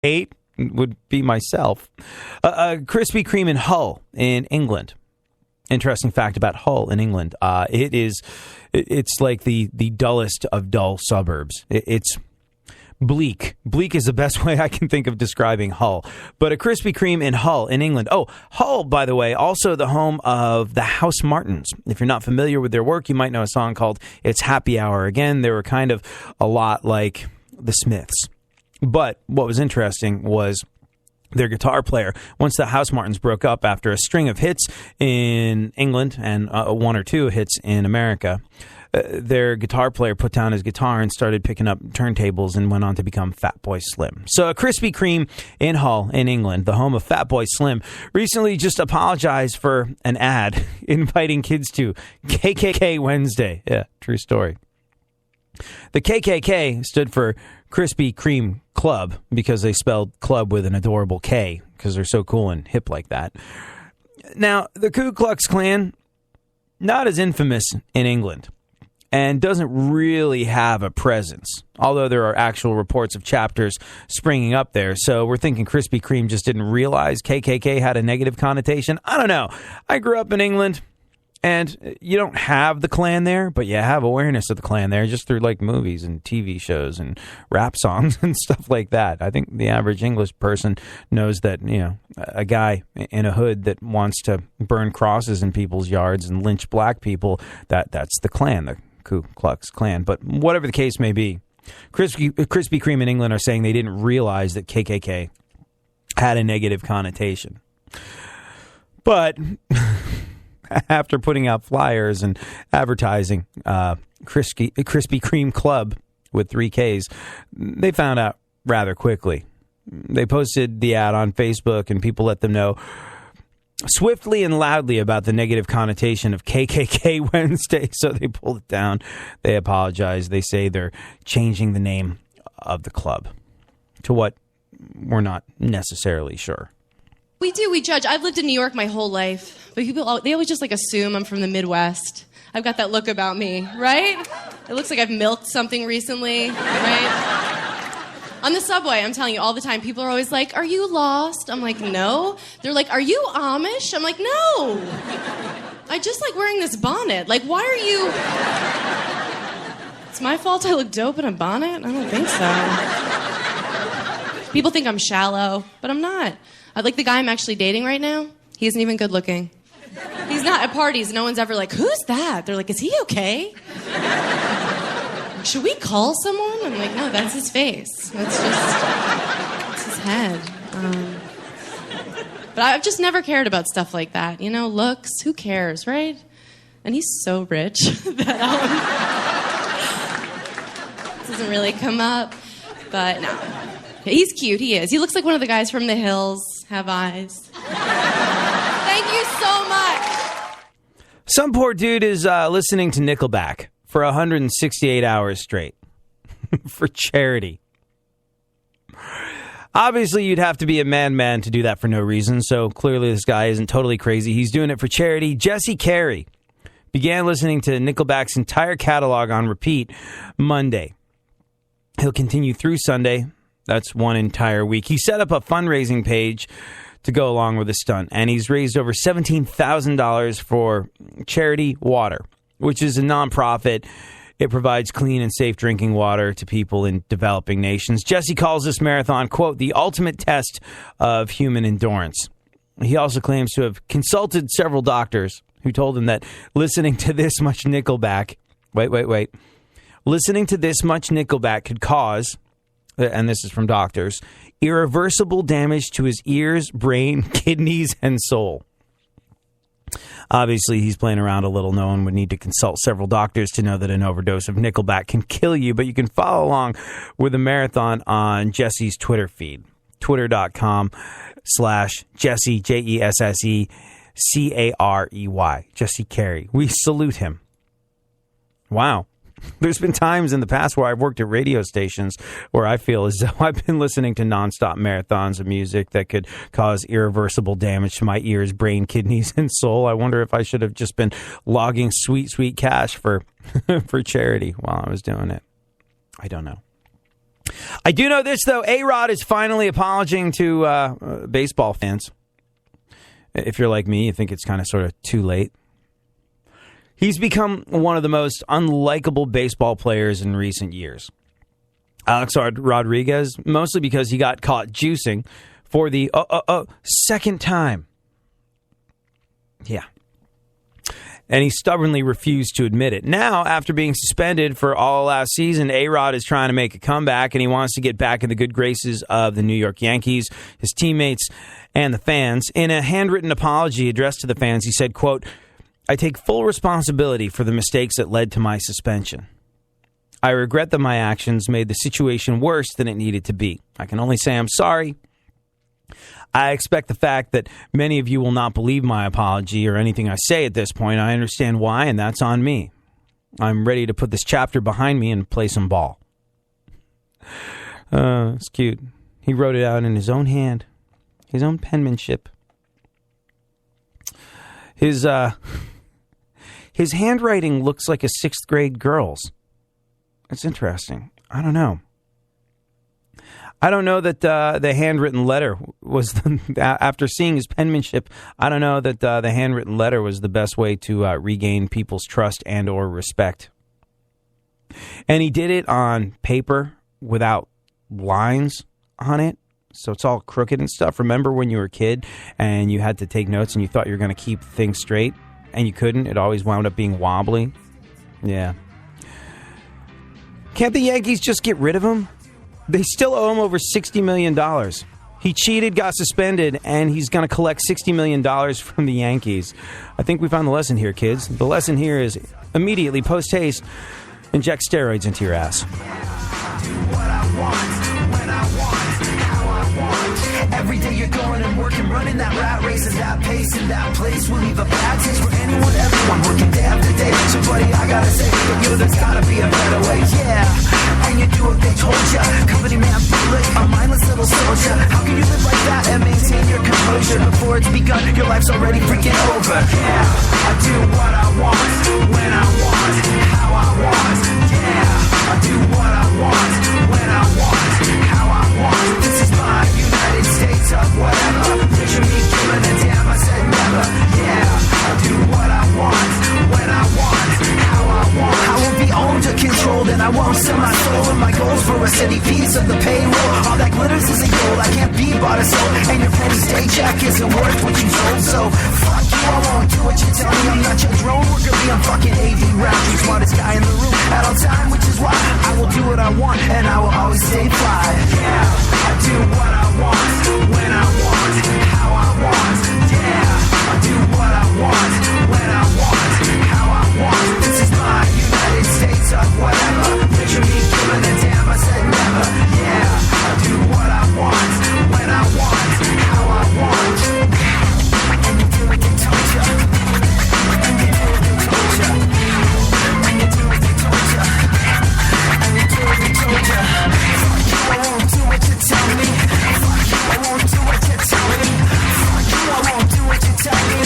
hate would be myself. Krispy Kreme in Hull in England. Interesting fact about Hull in England. It's like the dullest of dull suburbs. It's bleak. Bleak is the best way I can think of describing Hull. But a Krispy Kreme in Hull in England. Oh, Hull, by the way, also the home of the House Martins. If you're not familiar with their work, you might know a song called It's Happy Hour Again. They were kind of a lot like the Smiths. But what was interesting was their guitar player, once the House Martins broke up after a string of hits in England and one or two hits in America, their guitar player put down his guitar and started picking up turntables and went on to become Fatboy Slim. So a Krispy Kreme in Hull in England, the home of Fatboy Slim, recently just apologized for an ad inviting kids to KKK Wednesday. Yeah, true story. The KKK stood for Krispy Kreme Club because they spelled club with an adorable K because they're so cool and hip like that. Now, the Ku Klux Klan, not as infamous in England and doesn't really have a presence, although there are actual reports of chapters springing up there. So we're thinking Krispy Kreme just didn't realize KKK had a negative connotation. I don't know. I grew up in England. And you don't have the Klan there, but you have awareness of the Klan there just through like movies and TV shows and rap songs and stuff like that. I think the average English person knows that, you know, a guy in a hood that wants to burn crosses in people's yards and lynch black people, that's the Klan, the Ku Klux Klan. But whatever the case may be, Krispy Kreme in England are saying they didn't realize that KKK had a negative connotation. But after putting out flyers and advertising Krispy Kreme Club with 3 Ks, they found out rather quickly. They posted the ad on Facebook, and people let them know swiftly and loudly about the negative connotation of KKK Wednesday, so they pulled it down. They apologized. They say they're changing the name of the club to what we're not necessarily sure. We judge. I've lived in New York my whole life, but people, they always just like assume I'm from the Midwest. I've got that look about me, right? It looks like I've milked something recently, right? On the subway, I'm telling you all the time, people are always like, are you lost? I'm like, no. They're like, are you Amish? I'm like, no. I just like wearing this bonnet. Like, why are you... It's my fault I look dope in a bonnet? I don't think so. People think I'm shallow, but I'm not. Like the guy I'm actually dating right now, he isn't even good looking. He's not at parties. No one's ever like, who's that? They're like, is he okay? Should we call someone? I'm like, no, that's his face. That's his head. But I've just never cared about stuff like that. You know, looks, who cares, right? And he's so rich that doesn't really come up. But no. He's cute, he is. He looks like one of the guys from The Hills, have eyes. Thank you so much. Some poor dude is listening to Nickelback for 168 hours straight for charity. Obviously, you'd have to be a man to do that for no reason, so clearly this guy isn't totally crazy. He's doing it for charity. Jesse Carey began listening to Nickelback's entire catalog on repeat Monday. He'll continue through Sunday. That's one entire week. He set up a fundraising page to go along with the stunt, and he's raised over $17,000 for Charity Water, which is a nonprofit. It provides clean and safe drinking water to people in developing nations. Jesse calls this marathon, quote, the ultimate test of human endurance. He also claims to have consulted several doctors who told him that listening to this much Nickelback, listening to this much Nickelback could cause, and this is from doctors, irreversible damage to his ears, brain, kidneys, and soul. Obviously, he's playing around a little. No one would need to consult several doctors to know that an overdose of Nickelback can kill you, but you can follow along with the marathon on Jesse's Twitter feed, twitter.com/Jesse, Jesse Jesse Carey. We salute him. Wow. There's been times in the past where I've worked at radio stations where I feel as though I've been listening to nonstop marathons of music that could cause irreversible damage to my ears, brain, kidneys, and soul. I wonder if I should have just been logging sweet cash for for charity while I was doing it. I don't know. I do know this, though. A-Rod is finally apologizing to baseball fans. If you're like me, you think it's kind of sort of too late. He's become one of the most unlikable baseball players in recent years. Alex Rodriguez, mostly because he got caught juicing for the second time. Yeah. And he stubbornly refused to admit it. Now, after being suspended for all last season, A-Rod is trying to make a comeback, and he wants to get back in the good graces of the New York Yankees, his teammates, and the fans. In a handwritten apology addressed to the fans, he said, quote, "I take full responsibility for the mistakes that led to my suspension. I regret that my actions made the situation worse than it needed to be. I can only say I'm sorry. I expect the fact that many of you will not believe my apology or anything I say at this point. I understand why, and that's on me. I'm ready to put this chapter behind me and play some ball." It's cute. He wrote it out in his own hand, his own penmanship. His handwriting looks like a 6th grade girl's. It's interesting. I don't know. I don't know that the handwritten letter was, after seeing his penmanship, I don't know that the handwritten letter was the best way to regain people's trust and or respect. And he did it on paper without lines on it, so it's all crooked and stuff. Remember when you were a kid and you had to take notes and you thought you were going to keep things straight and you couldn't? It always wound up being wobbly. Yeah. Can't the Yankees just get rid of him? They still owe him over $60 million. He cheated, got suspended, and he's going to collect $60 million from the Yankees. I think we found the lesson here, kids. The lesson here is immediately, post-haste, inject steroids into your ass. Every day you're going and working, running that rat race at that pace and that place will leave a bad taste for anyone, everyone working day after day. So buddy, I gotta say, for you, there's gotta be a better way, yeah. And you do what they told ya, company man, foolish, a mindless little soldier. How can you live like that and maintain your composure? Before it's begun, your life's already freaking over. Yeah, I do what I want, when I want, how I want. Yeah, I do what I want, when I want, how I want. This is my United States of whatever. Picture me giving a damn, I said never. Yeah, I do what I want, when I want, how I want. I won't be owned or controlled, and I won't sell my soul and my goals for a steady piece of the payroll. All that glitters is a gold, I can't be bought or sold, and your penny's paycheck isn't worth what you sold. So fuck you, I won't do what you tell me. I'm not your drone worker, I'm fucking AV Roundtree, smartest guy in the room at all time, which is why I will do what I want, and I will always stay fly. Yeah, I do what I want, when I want, how I want. Yeah, I do what I want, when I want, how I want. This is my United States of whatever. Picture me giving a damn, I said never. Yeah, I do what I want, when I want, how I want. And you do what they told ya. And you do what they told ya. And you do what they told ya. And you do what they told ya. Fuck you, I won't do what you tell me. Fuck you, I won't do what you tell me. Fuck you, I won't do what you tell me.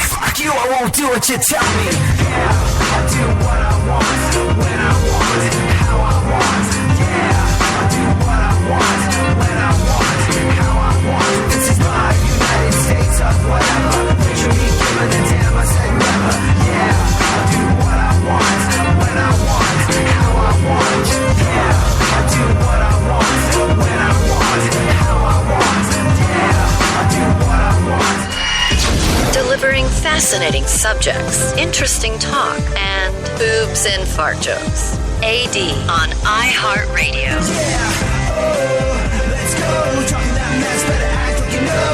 Fuck you, I won't do what you tell me. Yeah, I do what I want, when I want, how I want. Yeah, I do what I want, when I want, how I want. This is my United States of whatever. Picture me giving a damn, I said never. Yeah, I do what I want, when I want, how I want. Yeah, I do what I want, when I want, how I want. Yeah, I do what I want. Delivering fascinating subjects, interesting talk, and boobs and fart jokes. AD on iHeartRadio. Yeah, oh, let's go. Talking that mess, better act like you know.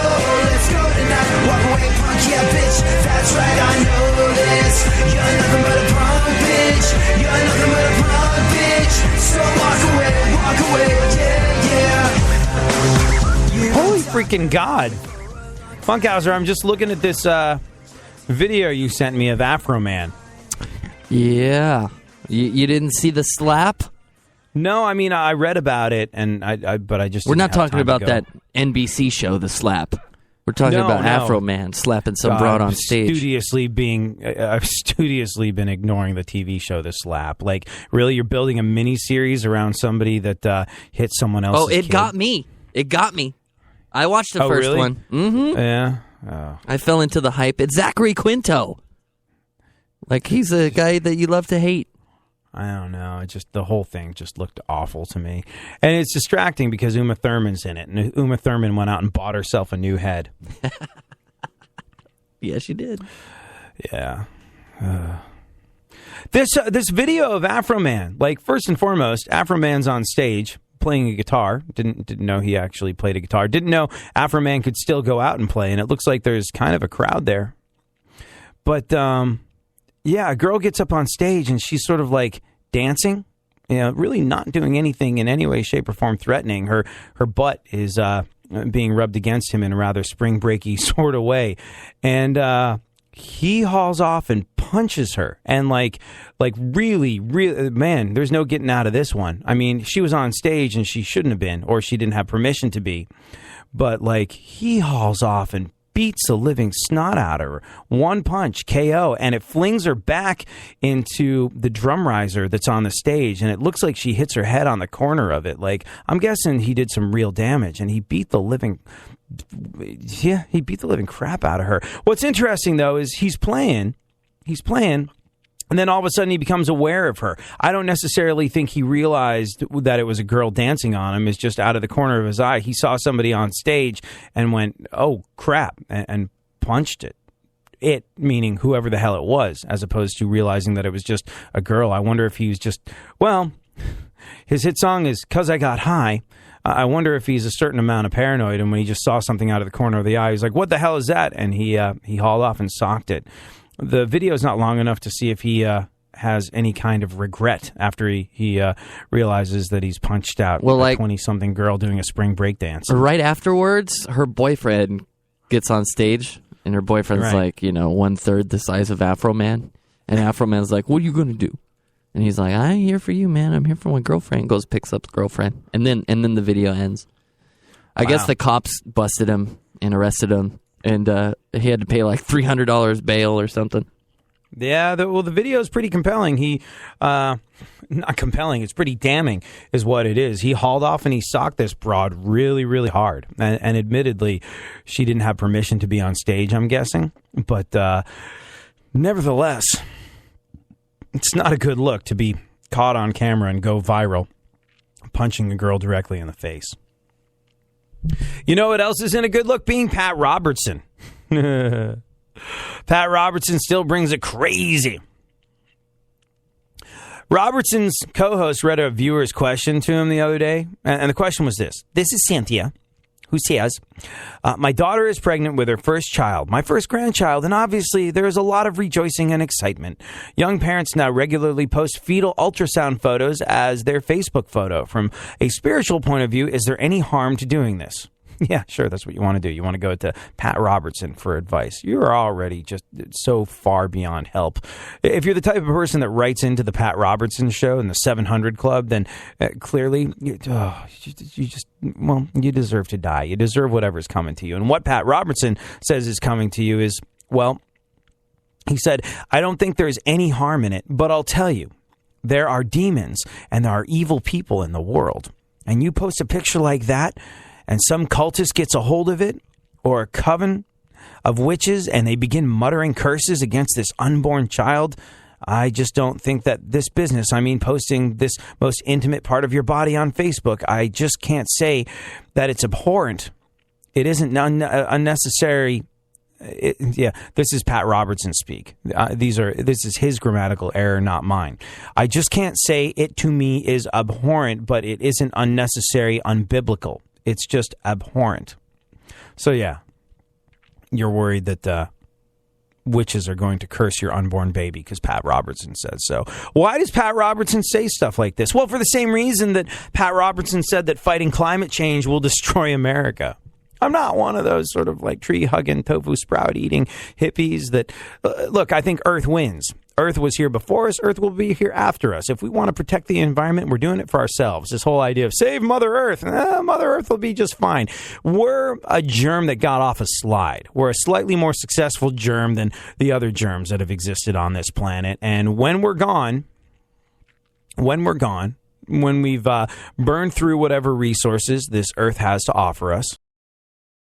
Oh, let's go tonight. Walk away, punk, yeah, bitch. That's right, I know this. You're nothing but a punk, bitch. You're nothing but a punk, bitch. So walk away, yeah, yeah. Holy freaking God. Funkhauser, I'm just looking at this video you sent me of Afro Man. Yeah. You didn't see the slap? No, I mean, I read about it, and but I just We're didn't not have talking time to about go. that NBC show, The Slap. We're talking No, about no. Afro Man slapping some broad on stage. I've studiously been ignoring the TV show The Slap. Like, really, you're building a mini series around somebody that hit someone else's Oh, it kid? got me. It got me. I watched the first really? one. Mm-hmm. Yeah. Oh. I fell into the hype. It's Zachary Quinto. Like, he's a guy that you love to hate. I don't know. It just, the whole thing just looked awful to me. And it's distracting because Uma Thurman's in it. And Uma Thurman went out and bought herself a new head. Yeah, she did. Yeah. This video of Afro Man, like, first and foremost, Afro Man's on stage playing a guitar. Didn't know he actually played a guitar. Didn't know Afro Man could still go out and play. And it looks like there's kind of a crowd there. But, yeah, a girl gets up on stage and she's sort of like dancing, really not doing anything in any way, shape, or form threatening. Her butt is being rubbed against him in a rather spring breaky sort of way. And he hauls off and punches her. And like really, man, there's no getting out of this one. I mean, she was on stage and she shouldn't have been, or she didn't have permission to be. But like, he hauls off and beats the living snot out of her. One punch, KO, and it flings her back into the drum riser that's on the stage, and it looks like she hits her head on the corner of it. Like, I'm guessing he did some real damage, and he beat the living crap out of her. What's interesting, though, is he's playing, and then all of a sudden he becomes aware of her. I don't necessarily think he realized that it was a girl dancing on him. It's just out of the corner of his eye. He saw somebody on stage and went, oh, crap, and punched it. It, meaning whoever the hell it was, as opposed to realizing that it was just a girl. I wonder if he was just, well, his hit song is 'Cause I Got High. I wonder if he's a certain amount of paranoid, and when he just saw something out of the corner of the eye, he's like, what the hell is that? And he hauled off and socked it. The video is not long enough to see if he has any kind of regret after he realizes that he's punched out a 20-something girl doing a spring break dance. Right afterwards, her boyfriend gets on stage, and her boyfriend's like, 1/3 the size of Afro Man. And Afro Man's like, what are you going to do? And he's like, I ain't here for you, man. I'm here for my girlfriend. Goes, picks up the girlfriend. And then the video ends. I guess the cops busted him and arrested him. And he had to pay like $300 bail or something. Yeah, the video is pretty compelling. Not compelling, it's pretty damning is what it is. He hauled off and he socked this broad really, really hard. And admittedly, she didn't have permission to be on stage, I'm guessing. But nevertheless, it's not a good look to be caught on camera and go viral punching a girl directly in the face. You know what else isn't a good look? Being Pat Robertson. Pat Robertson still brings it crazy. Robertson's co-host read a viewer's question to him the other day, and the question was this. This is Cynthia, who says, my daughter is pregnant with her first child, my first grandchild, and obviously there is a lot of rejoicing and excitement. Young parents now regularly post fetal ultrasound photos as their Facebook photo. From a spiritual point of view, is there any harm to doing this? Yeah, sure, that's what you want to do. You want to go to Pat Robertson for advice. You're already just so far beyond help. If you're the type of person that writes into the Pat Robertson show and the 700 Club, then clearly you deserve to die. You deserve whatever's coming to you. And what Pat Robertson says is coming to you is, well, he said, I don't think there's any harm in it, but I'll tell you, there are demons and there are evil people in the world. And you post a picture like that, and some cultist gets a hold of it, or a coven of witches, and they begin muttering curses against this unborn child, I just don't think that this business, posting this most intimate part of your body on Facebook, I just can't say that it's abhorrent. It isn't unnecessary. This is Pat Robertson speak. This is his grammatical error, not mine. I just can't say it to me is abhorrent, but it isn't unnecessary, unbiblical. It's just abhorrent. So, yeah, you're worried that witches are going to curse your unborn baby because Pat Robertson says so. Why does Pat Robertson say stuff like this? Well, for the same reason that Pat Robertson said that fighting climate change will destroy America. I'm not one of those sort of like tree-hugging, tofu sprout-eating hippies that... look, I think Earth wins. Earth was here before us, Earth will be here after us. If we want to protect the environment, we're doing it for ourselves. This whole idea of save Mother Earth, Mother Earth will be just fine. We're a germ that got off a slide. We're a slightly more successful germ than the other germs that have existed on this planet. And when we're gone, when we've burned through whatever resources this Earth has to offer us,